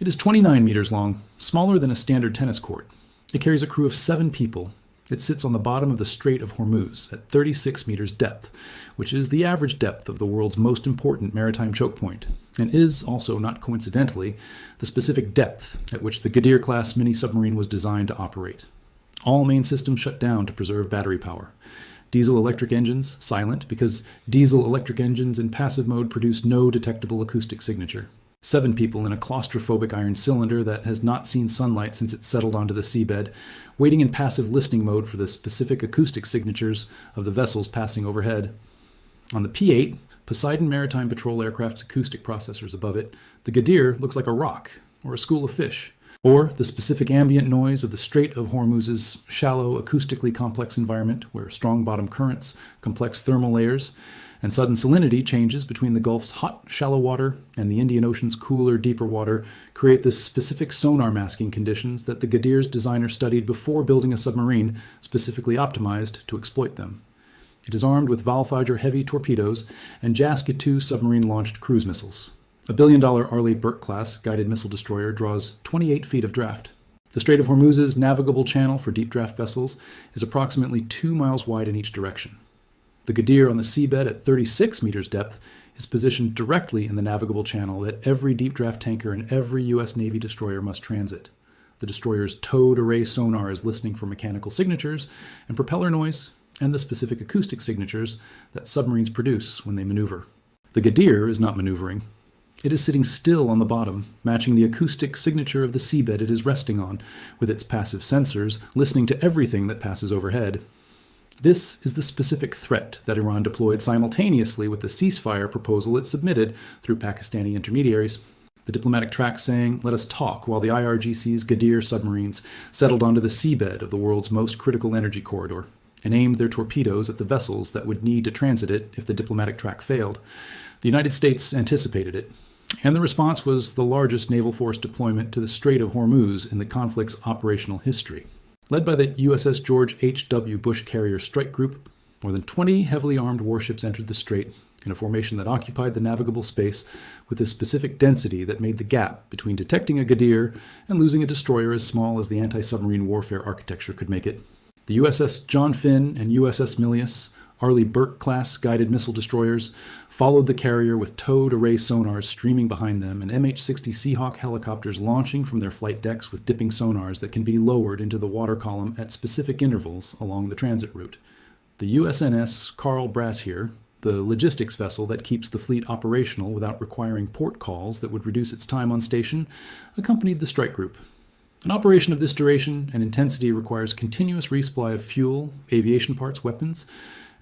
It is 29 meters long, smaller than a standard tennis court. It carries a crew of 7 people. It sits on the bottom of the Strait of Hormuz at 36 meters depth, which is the average depth of the world's most important maritime choke point, and is also, not coincidentally, the specific depth at which the Ghadir-class mini-submarine was designed to operate. All main systems shut down to preserve battery power. Diesel-electric engines silent because diesel-electric engines in passive mode produce no detectable acoustic signature. 7 people in a claustrophobic iron cylinder that has not seen sunlight since it settled onto the seabed, waiting in passive listening mode for the specific acoustic signatures of the vessels passing overhead. On the P-8, Poseidon Maritime Patrol aircraft's acoustic processors above it, the Ghadir looks like a rock or a school of fish, or the specific ambient noise of the Strait of Hormuz's shallow, acoustically complex environment where strong bottom currents, complex thermal layers, and sudden salinity changes between the Gulf's hot, shallow water and the Indian Ocean's cooler, deeper water create the specific sonar masking conditions that the Ghadir's designer studied before building a submarine specifically optimized to exploit them. It is armed with Walfeiger heavy torpedoes and Jaska-2 submarine-launched cruise missiles. A $1 billion Arleigh-Burke-class guided missile destroyer draws 28 feet of draft. The Strait of Hormuz's navigable channel for deep draft vessels is approximately 2 miles wide in each direction. The Ghadir on the seabed at 36 meters depth is positioned directly in the navigable channel that every deep draft tanker and every U.S. Navy destroyer must transit. The destroyer's towed array sonar is listening for mechanical signatures and propeller noise and the specific acoustic signatures that submarines produce when they maneuver. The Ghadir is not maneuvering. It is sitting still on the bottom, matching the acoustic signature of the seabed it is resting on, with its passive sensors listening to everything that passes overhead. This is the specific threat that Iran deployed simultaneously with the ceasefire proposal it submitted through Pakistani intermediaries. The diplomatic track saying, "Let us talk," while the IRGC's Ghadir submarines settled onto the seabed of the world's most critical energy corridor and aimed their torpedoes at the vessels that would need to transit it if the diplomatic track failed. The United States anticipated it, and the response was the largest naval force deployment to the Strait of Hormuz in the conflict's operational history. Led by the USS George H.W. Bush Carrier Strike Group, more than 20 heavily armed warships entered the strait in a formation that occupied the navigable space with a specific density that made the gap between detecting a Ghadir and losing a destroyer as small as the anti-submarine warfare architecture could make it. The USS John Finn and USS Milius, Arleigh-Burke-class guided missile destroyers, followed the carrier with towed array sonars streaming behind them and MH-60 Seahawk helicopters launching from their flight decks with dipping sonars that can be lowered into the water column at specific intervals along the transit route. The USNS Carl Brashear, the logistics vessel that keeps the fleet operational without requiring port calls that would reduce its time on station, accompanied the strike group. An operation of this duration and intensity requires continuous resupply of fuel, aviation parts, weapons,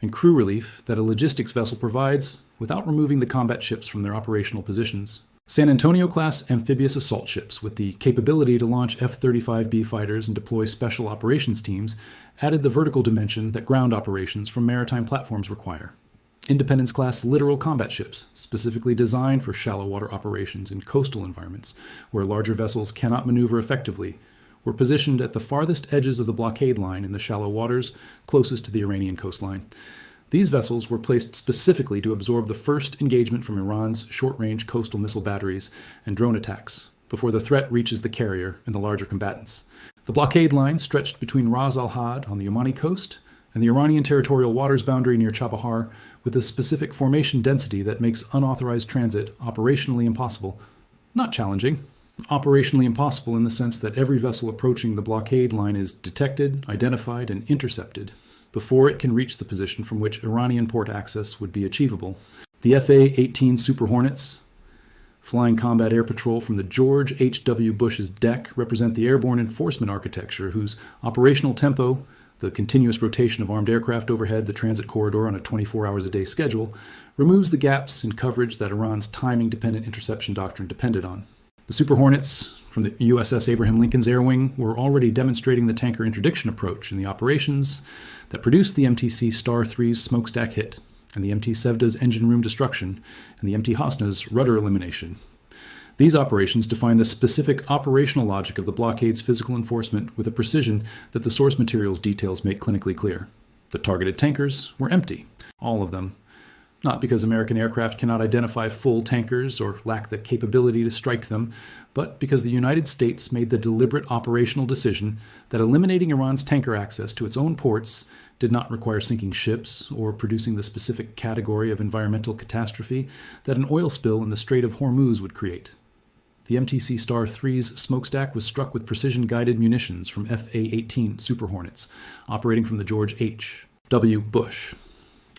and crew relief that a logistics vessel provides without removing the combat ships from their operational positions. San Antonio-class amphibious assault ships with the capability to launch F-35B fighters and deploy special operations teams added the vertical dimension that ground operations from maritime platforms require. Independence-class littoral combat ships, specifically designed for shallow water operations in coastal environments where larger vessels cannot maneuver effectively, were positioned at the farthest edges of the blockade line in the shallow waters closest to the Iranian coastline. These vessels were placed specifically to absorb the first engagement from Iran's short-range coastal missile batteries and drone attacks before the threat reaches the carrier and the larger combatants. The blockade line stretched between Ras al-Had on the Omani coast and the Iranian territorial waters boundary near Chabahar with a specific formation density that makes unauthorized transit operationally impossible. Not challenging. Operationally impossible in the sense that every vessel approaching the blockade line is detected, identified, and intercepted before it can reach the position from which Iranian port access would be achievable. The FA-18 Super Hornets, flying combat air patrol from the George H.W. Bush's deck, represent the airborne enforcement architecture whose operational tempo, the continuous rotation of armed aircraft overhead the transit corridor on a 24 hours a day schedule, removes the gaps in coverage that Iran's timing-dependent interception doctrine depended on. The Super Hornets from the USS Abraham Lincoln's Air Wing were already demonstrating the tanker interdiction approach in the operations that produced the MTC Star 3's smokestack hit, and the MT Sevda's engine room destruction, and the MT Hosna's rudder elimination. These operations define the specific operational logic of the blockade's physical enforcement with a precision that the source materials details make clinically clear. The targeted tankers were empty, all of them. not because American aircraft cannot identify full tankers or lack the capability to strike them, but because the United States made the deliberate operational decision that eliminating Iran's tanker access to its own ports did not require sinking ships or producing the specific category of environmental catastrophe that an oil spill in the Strait of Hormuz would create. The MTC Star 3's smokestack was struck with precision-guided munitions from FA-18 Super Hornets, operating from the George H. W. Bush.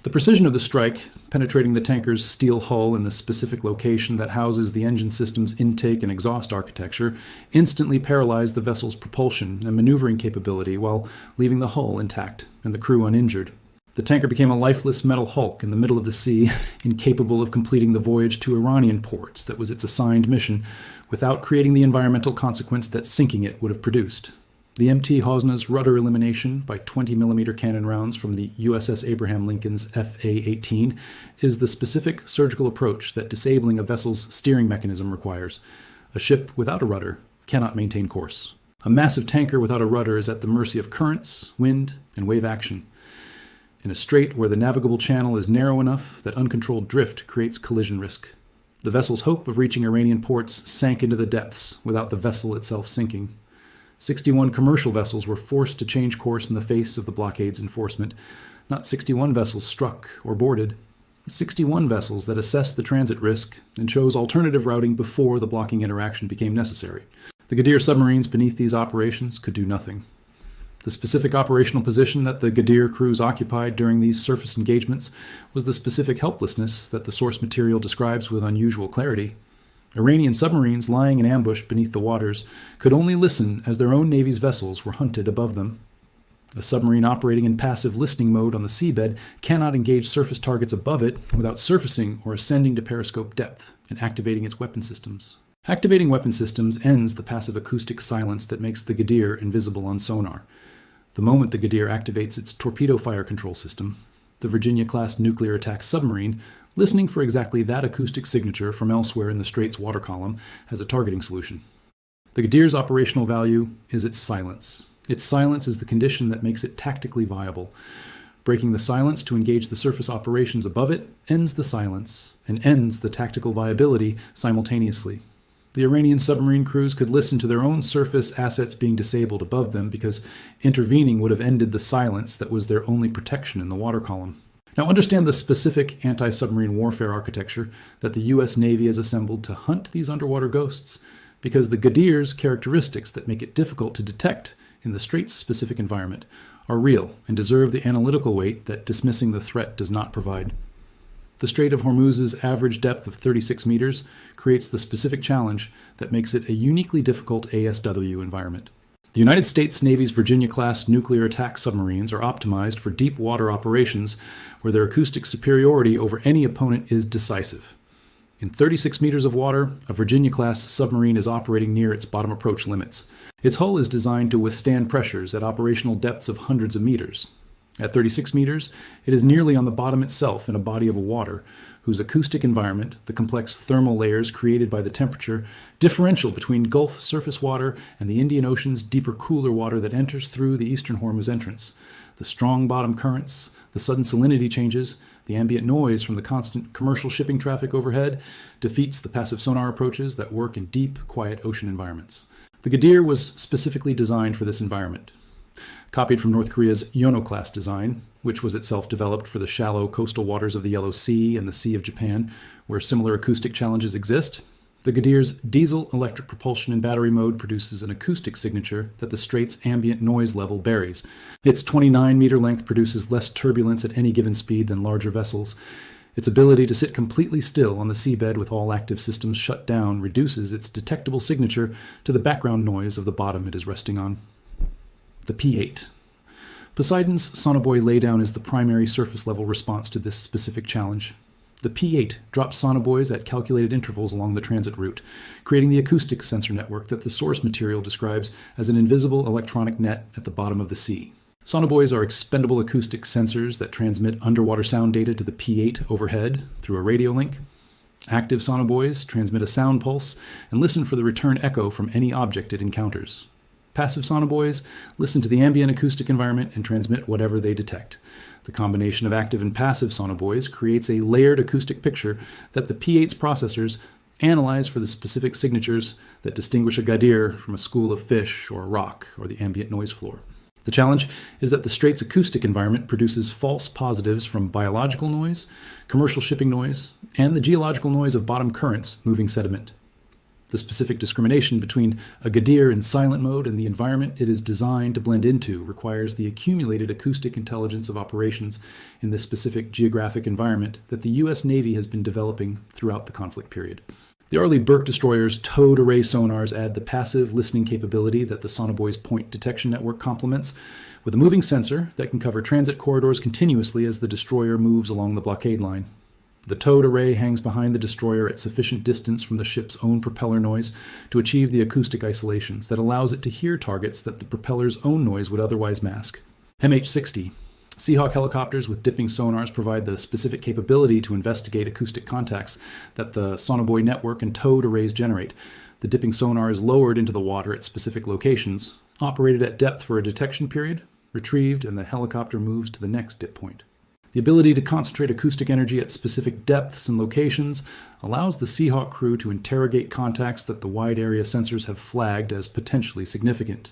The precision of the strike, penetrating the tanker's steel hull in the specific location that houses the engine system's intake and exhaust architecture, instantly paralyzed the vessel's propulsion and maneuvering capability while leaving the hull intact and the crew uninjured. The tanker became a lifeless metal hulk in the middle of the sea, incapable of completing the voyage to Iranian ports that was its assigned mission, without creating the environmental consequence that sinking it would have produced. The MT Hosna's rudder elimination by 20mm cannon rounds from the USS Abraham Lincoln's FA-18 is the specific surgical approach that disabling a vessel's steering mechanism requires. A ship without a rudder cannot maintain course. A massive tanker without a rudder is at the mercy of currents, wind, and wave action. In a strait where the navigable channel is narrow enough that uncontrolled drift creates collision risk. The vessel's hope of reaching Iranian ports sank into the depths without the vessel itself sinking. 61 commercial vessels were forced to change course in the face of the blockade's enforcement. Not 61 vessels struck or boarded. 61 vessels that assessed the transit risk and chose alternative routing before the blocking interaction became necessary. The Ghadir submarines beneath these operations could do nothing. The specific operational position that the Ghadir crews occupied during these surface engagements was the specific helplessness that the source material describes with unusual clarity. Iranian submarines lying in ambush beneath the waters could only listen as their own navy's vessels were hunted above them. A submarine operating in passive listening mode on the seabed cannot engage surface targets above it without surfacing or ascending to periscope depth and activating its weapon systems. Activating weapon systems ends the passive acoustic silence that makes the Ghadir invisible on sonar. The moment the Ghadir activates its torpedo fire control system, the Virginia-class nuclear attack submarine, listening for exactly that acoustic signature from elsewhere in the Strait's water column, has a targeting solution. The Ghadir's operational value is its silence. Its silence is the condition that makes it tactically viable. Breaking the silence to engage the surface operations above it ends the silence and ends the tactical viability simultaneously. The Iranian submarine crews could listen to their own surface assets being disabled above them because intervening would have ended the silence that was their only protection in the water column. Now understand the specific anti-submarine warfare architecture that the U.S. Navy has assembled to hunt these underwater ghosts, because the Ghadir's characteristics that make it difficult to detect in the Strait's specific environment are real and deserve the analytical weight that dismissing the threat does not provide. The Strait of Hormuz's average depth of 36 meters creates the specific challenge that makes it a uniquely difficult ASW environment. The United States Navy's Virginia-class nuclear attack submarines are optimized for deep water operations where their acoustic superiority over any opponent is decisive. In 36 meters of water, a Virginia-class submarine is operating near its bottom approach limits. Its hull is designed to withstand pressures at operational depths of hundreds of meters. At 36 meters, it is nearly on the bottom itself in a body of water, whose acoustic environment, the complex thermal layers created by the temperature, differential between Gulf surface water and the Indian Ocean's deeper, cooler water that enters through the eastern Hormuz entrance, the strong bottom currents, the sudden salinity changes, the ambient noise from the constant commercial shipping traffic overhead, defeats the passive sonar approaches that work in deep, quiet ocean environments. The Ghadir was specifically designed for this environment. Copied from North Korea's Yono-class design, which was itself developed for the shallow coastal waters of the Yellow Sea and the Sea of Japan, where similar acoustic challenges exist, the Ghadir's diesel-electric propulsion in battery mode produces an acoustic signature that the Strait's ambient noise level buries. Its 29-meter length produces less turbulence at any given speed than larger vessels. Its ability to sit completely still on the seabed with all active systems shut down reduces its detectable signature to the background noise of the bottom it is resting on. The P-8. Poseidon's sonobuoy laydown is the primary surface-level response to this specific challenge. The P-8 drops sonobuoys at calculated intervals along the transit route, creating the acoustic sensor network that the source material describes as an invisible electronic net at the bottom of the sea. Sonobuoys are expendable acoustic sensors that transmit underwater sound data to the P-8 overhead through a radio link. Active sonobuoys transmit a sound pulse and listen for the return echo from any object it encounters. Passive sonobuoys listen to the ambient acoustic environment and transmit whatever they detect. The combination of active and passive sonobuoys creates a layered acoustic picture that the P8's processors analyze for the specific signatures that distinguish a Ghadir from a school of fish or a rock or the ambient noise floor. The challenge is that the Strait's acoustic environment produces false positives from biological noise, commercial shipping noise, and the geological noise of bottom currents moving sediment. The specific discrimination between a Ghadir in silent mode and the environment it is designed to blend into requires the accumulated acoustic intelligence of operations in this specific geographic environment that the U.S. Navy has been developing throughout the conflict period. The Arleigh Burke destroyer's towed array sonars add the passive listening capability that the sonobuoy's point detection network complements, with a moving sensor that can cover transit corridors continuously as the destroyer moves along the blockade line. The towed array hangs behind the destroyer at sufficient distance from the ship's own propeller noise to achieve the acoustic isolations that allows it to hear targets that the propeller's own noise would otherwise mask. MH-60. Seahawk helicopters with dipping sonars provide the specific capability to investigate acoustic contacts that the sonobuoy network and towed arrays generate. The dipping sonar is lowered into the water at specific locations, operated at depth for a detection period, retrieved, and the helicopter moves to the next dip point. The ability to concentrate acoustic energy at specific depths and locations allows the Seahawk crew to interrogate contacts that the wide area sensors have flagged as potentially significant.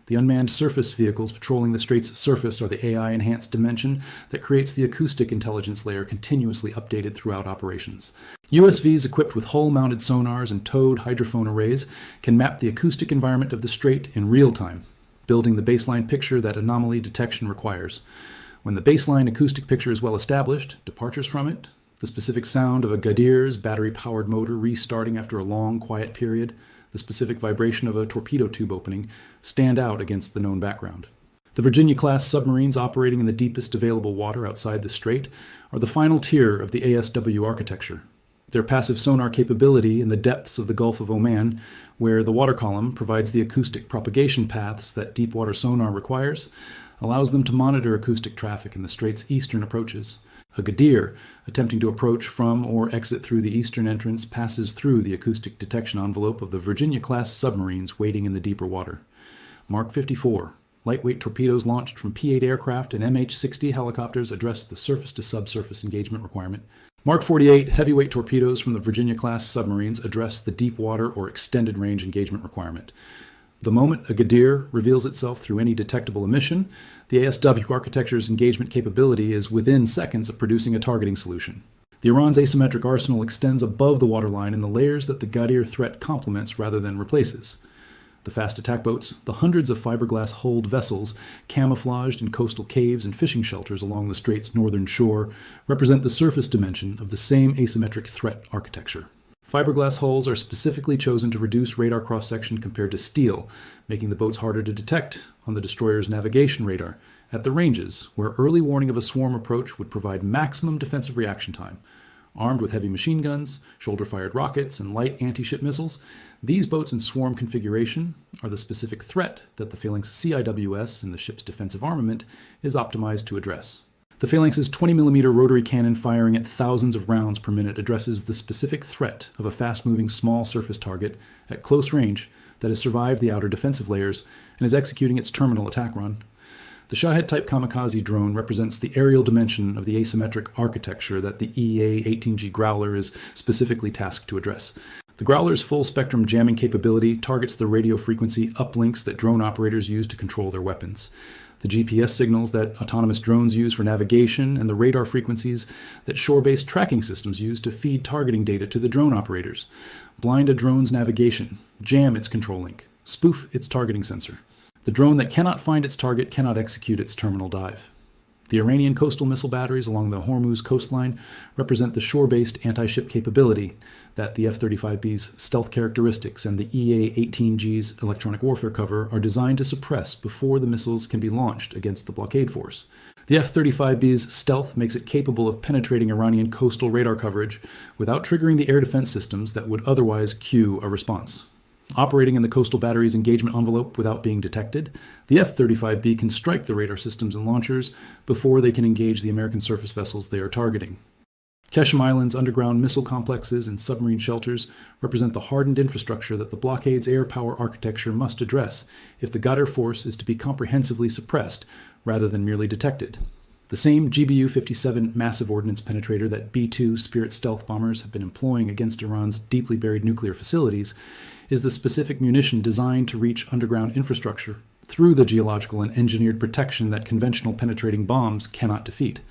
The unmanned surface vehicles patrolling the Strait's surface are the AI-enhanced dimension that creates the acoustic intelligence layer continuously updated throughout operations. USVs equipped with hull-mounted sonars and towed hydrophone arrays can map the acoustic environment of the Strait in real time, building the baseline picture that anomaly detection requires. When the baseline acoustic picture is well established, departures from it, the specific sound of a Ghadir's battery-powered motor restarting after a long, quiet period, the specific vibration of a torpedo tube opening, stand out against the known background. The Virginia-class submarines operating in the deepest available water outside the Strait are the final tier of the ASW architecture. Their passive sonar capability in the depths of the Gulf of Oman, where the water column provides the acoustic propagation paths that deep-water sonar requires, allows them to monitor acoustic traffic in the Strait's eastern approaches. A Ghadir, attempting to approach from or exit through the eastern entrance, passes through the acoustic detection envelope of the Virginia-class submarines waiting in the deeper water. Mark 54. Lightweight torpedoes launched from P-8 aircraft and MH-60 helicopters address the surface-to-subsurface engagement requirement. Mark 48. Heavyweight torpedoes from the Virginia-class submarines address the deep water or extended range engagement requirement. The moment a Ghadir reveals itself through any detectable emission, the ASW architecture's engagement capability is within seconds of producing a targeting solution. The Iran's asymmetric arsenal extends above the waterline in the layers that the Ghadir threat complements rather than replaces. The fast attack boats, the hundreds of fiberglass-hulled vessels camouflaged in coastal caves and fishing shelters along the Strait's northern shore, represent the surface dimension of the same asymmetric threat architecture. Fiberglass hulls are specifically chosen to reduce radar cross-section compared to steel, making the boats harder to detect on the destroyer's navigation radar at the ranges, where early warning of a swarm approach would provide maximum defensive reaction time. Armed with heavy machine guns, shoulder-fired rockets, and light anti-ship missiles, these boats in swarm configuration are the specific threat that the Phalanx CIWS in the ship's defensive armament is optimized to address. The Phalanx's 20mm rotary cannon firing at thousands of rounds per minute addresses the specific threat of a fast-moving small surface target at close range that has survived the outer defensive layers and is executing its terminal attack run. The Shahed-type kamikaze drone represents the aerial dimension of the asymmetric architecture that the EA-18G Growler is specifically tasked to address. The Growler's full-spectrum jamming capability targets the radio frequency uplinks that drone operators use to control their weapons. The GPS signals that autonomous drones use for navigation, and the radar frequencies that shore-based tracking systems use to feed targeting data to the drone operators. Blind a drone's navigation, jam its control link, spoof its targeting sensor. The drone that cannot find its target cannot execute its terminal dive. The Iranian coastal missile batteries along the Hormuz coastline represent the shore-based anti-ship capability that the F-35B's stealth characteristics and the EA-18G's electronic warfare cover are designed to suppress before the missiles can be launched against the blockade force. The F-35B's stealth makes it capable of penetrating Iranian coastal radar coverage without triggering the air defense systems that would otherwise cue a response. Operating in the coastal battery's engagement envelope without being detected, the F-35B can strike the radar systems and launchers before they can engage the American surface vessels they are targeting. Keshem Island's underground missile complexes and submarine shelters represent the hardened infrastructure that the blockade's air power architecture must address if the Ghadir force is to be comprehensively suppressed rather than merely detected. The same GBU-57 massive ordnance penetrator that B-2 Spirit stealth bombers have been employing against Iran's deeply buried nuclear facilities is the specific munition designed to reach underground infrastructure through the geological and engineered protection that conventional penetrating bombs cannot defeat.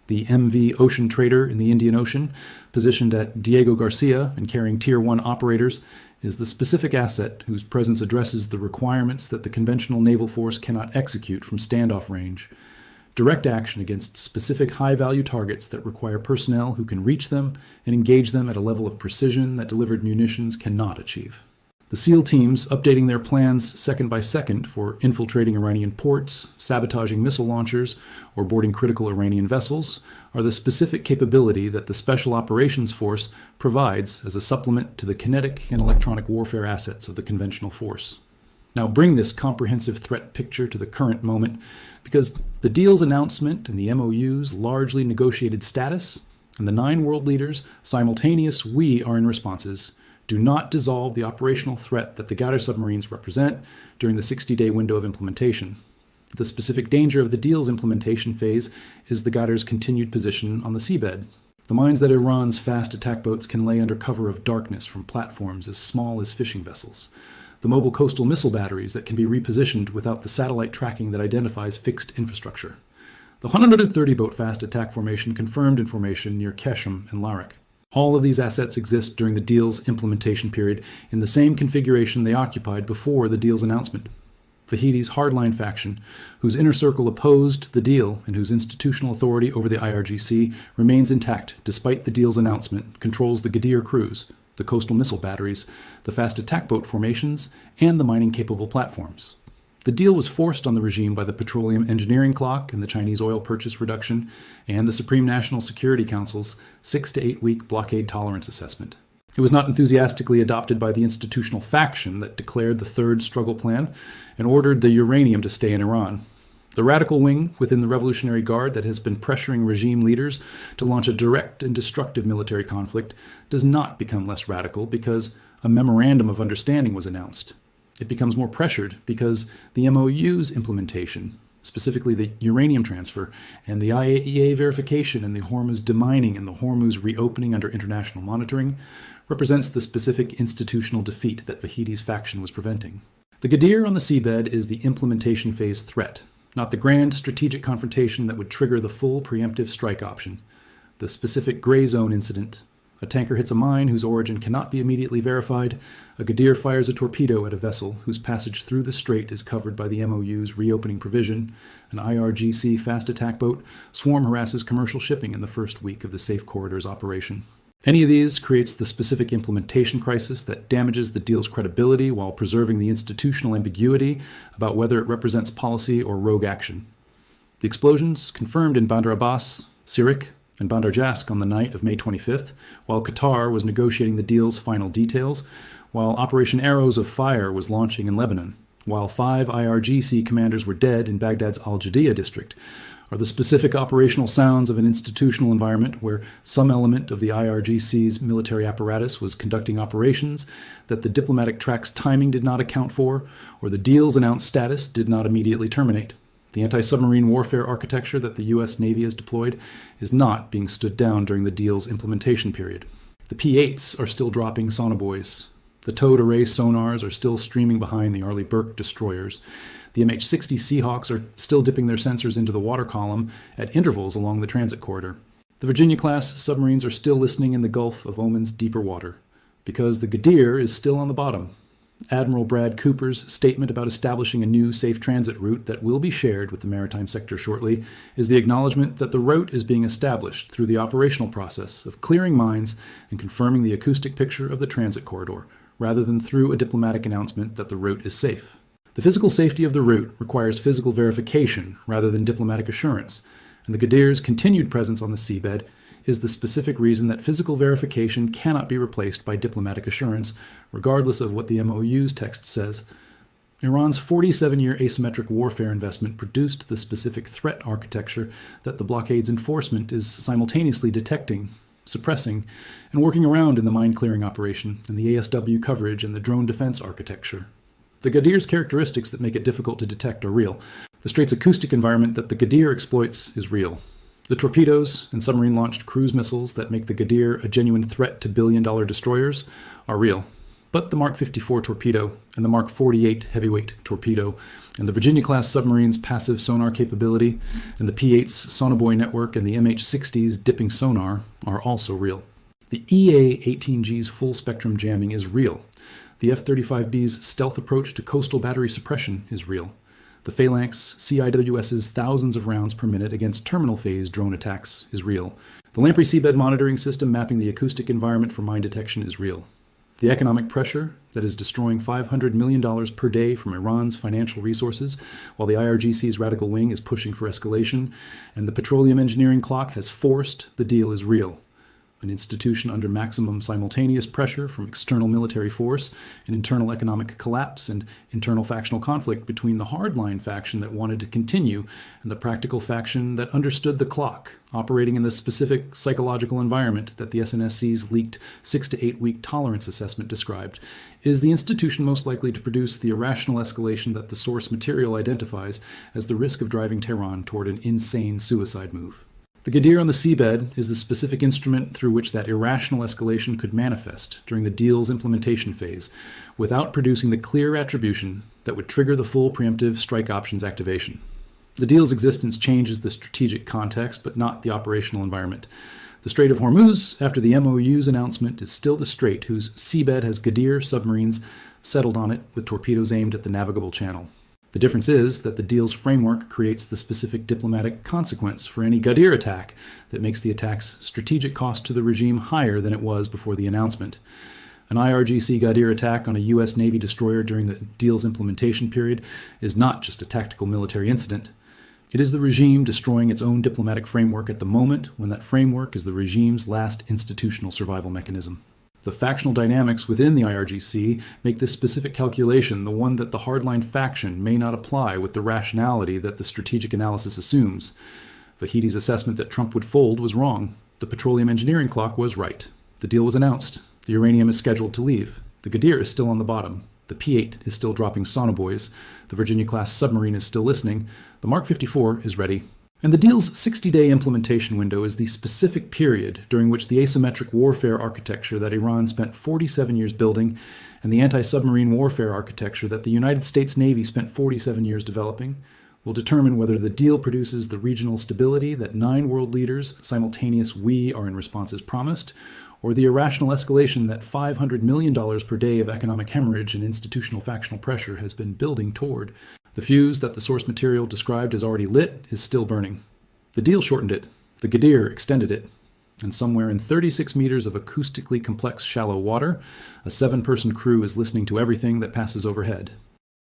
The MV Ocean Trader in the Indian Ocean, positioned at Diego Garcia and carrying Tier 1 operators, is the specific asset whose presence addresses the requirements that the conventional naval force cannot execute from standoff range. Direct action against specific high-value targets that require personnel who can reach them and engage them at a level of precision that delivered munitions cannot achieve. The SEAL teams, updating their plans second by second for infiltrating Iranian ports, sabotaging missile launchers, or boarding critical Iranian vessels, are the specific capability that the Special Operations Force provides as a supplement to the kinetic and electronic warfare assets of the conventional force. Now bring this comprehensive threat picture to the current moment, because the deal's announcement and the MOU's largely negotiated status, and the 9 world leaders' simultaneous "we are in" responses, do not dissolve the operational threat that the Ghadir submarines represent during the 60-day window of implementation. The specific danger of the deal's implementation phase is the Ghadir's continued position on the seabed. The mines that Iran's fast attack boats can lay under cover of darkness from platforms as small as fishing vessels. The mobile coastal missile batteries that can be repositioned without the satellite tracking that identifies fixed infrastructure. The 130-boat fast attack formation confirmed in formation near Keshem and Larak. All of these assets exist during the deal's implementation period in the same configuration they occupied before the deal's announcement. Fahidi's hardline faction, whose inner circle opposed the deal and whose institutional authority over the IRGC remains intact despite the deal's announcement, controls the Ghadir crews, the coastal missile batteries, the fast attack boat formations, and the mining-capable platforms. The deal was forced on the regime by the Petroleum Engineering Clock and the Chinese Oil Purchase Reduction and the Supreme National Security Council's 6 to 8 week blockade tolerance assessment. It was not enthusiastically adopted by the institutional faction that declared the Third Struggle Plan and ordered the uranium to stay in Iran. The radical wing within the Revolutionary Guard that has been pressuring regime leaders to launch a direct and destructive military conflict does not become less radical because a memorandum of understanding was announced. It becomes more pressured because the MOU's implementation, specifically the uranium transfer, and the IAEA verification and the Hormuz demining and the Hormuz reopening under international monitoring, represents the specific institutional defeat that Fahidi's faction was preventing. The Ghadir on the seabed is the implementation phase threat, not the grand strategic confrontation that would trigger the full preemptive strike option. The specific gray zone incident. A tanker hits a mine whose origin cannot be immediately verified. A Ghadir fires a torpedo at a vessel whose passage through the strait is covered by the MOU's reopening provision. An IRGC fast attack boat swarm harasses commercial shipping in the first week of the Safe Corridors operation. Any of these creates the specific implementation crisis that damages the deal's credibility while preserving the institutional ambiguity about whether it represents policy or rogue action. The explosions, confirmed in Bandar Abbas, Sirik, and Bandar Jask on the night of May 25th, while Qatar was negotiating the deal's final details, while Operation Arrows of Fire was launching in Lebanon, while 5 IRGC commanders were dead in Baghdad's Al-Jadiyah district, are the specific operational sounds of an institutional environment where some element of the IRGC's military apparatus was conducting operations that the diplomatic track's timing did not account for, or the deal's announced status did not immediately terminate. The anti-submarine warfare architecture that the U.S. Navy has deployed is not being stood down during the deal's implementation period. The P-8s are still dropping sonobuoys. The towed array sonars are still streaming behind the Arleigh Burke destroyers. The MH-60 Seahawks are still dipping their sensors into the water column at intervals along the transit corridor. The Virginia-class submarines are still listening in the Gulf of Oman's deeper water, because the Ghadir is still on the bottom. Admiral Brad Cooper's statement about establishing a new safe transit route that will be shared with the maritime sector shortly is the acknowledgement that the route is being established through the operational process of clearing mines and confirming the acoustic picture of the transit corridor, rather than through a diplomatic announcement that the route is safe. The physical safety of the route requires physical verification rather than diplomatic assurance, and the Ghadir's continued presence on the seabed is the specific reason that physical verification cannot be replaced by diplomatic assurance, regardless of what the MOU's text says. Iran's 47-year asymmetric warfare investment produced the specific threat architecture that the blockade's enforcement is simultaneously detecting suppressing, and working around in the mine-clearing operation, and the ASW coverage and the drone defense architecture. The Ghadir's characteristics that make it difficult to detect are real. The Strait's acoustic environment that the Ghadir exploits is real. The torpedoes and submarine-launched cruise missiles that make the Ghadir a genuine threat to billion-dollar destroyers are real. But the Mark 54 torpedo and the Mark 48 heavyweight torpedo and the Virginia-class submarine's passive sonar capability and the P-8's sonobuoy network and the MH-60's dipping sonar are also real. The EA-18G's full-spectrum jamming is real. The F-35B's stealth approach to coastal battery suppression is real. The Phalanx CIWS's thousands of rounds per minute against terminal phase drone attacks is real. The Lamprey seabed monitoring system mapping the acoustic environment for mine detection is real. The economic pressure that is destroying $500 million per day from Iran's financial resources, while the IRGC's radical wing is pushing for escalation, and the petroleum engineering clock has forced the deal is real. An institution under maximum simultaneous pressure from external military force, an internal economic collapse, and internal factional conflict between the hardline faction that wanted to continue and the practical faction that understood the clock, operating in the specific psychological environment that the SNSC's leaked 6 to 8 week tolerance assessment described, is the institution most likely to produce the irrational escalation that the source material identifies as the risk of driving Tehran toward an insane suicide move. The Ghadir on the seabed is the specific instrument through which that irrational escalation could manifest during the deal's implementation phase, without producing the clear attribution that would trigger the full preemptive strike options activation. The deal's existence changes the strategic context, but not the operational environment. The Strait of Hormuz, after the MOU's announcement, is still the strait whose seabed has Ghadir submarines settled on it with torpedoes aimed at the navigable channel. The difference is that the deal's framework creates the specific diplomatic consequence for any Ghadir attack that makes the attack's strategic cost to the regime higher than it was before the announcement. An IRGC Ghadir attack on a U.S. Navy destroyer during the deal's implementation period is not just a tactical military incident. It is the regime destroying its own diplomatic framework at the moment when that framework is the regime's last institutional survival mechanism. The factional dynamics within the IRGC make this specific calculation the one that the hardline faction may not apply with the rationality that the strategic analysis assumes. Vahidi's assessment that Trump would fold was wrong. The petroleum engineering clock was right. The deal was announced. The uranium is scheduled to leave. The Ghadir is still on the bottom. The P-8 is still dropping sonobuoys. The Virginia-class submarine is still listening. The Mark 54 is ready. And the deal's 60-day implementation window is the specific period during which the asymmetric warfare architecture that Iran spent 47 years building and the anti-submarine warfare architecture that the United States Navy spent 47 years developing will determine whether the deal produces the regional stability that 9 world leaders' simultaneous "we are in responses" promised, or the irrational escalation that $500 million per day of economic hemorrhage and institutional factional pressure has been building toward. The fuse that the source material described as already lit is still burning. The deal shortened it. The Ghadir extended it. And somewhere in 36 meters of acoustically complex shallow water, a 7-person crew is listening to everything that passes overhead.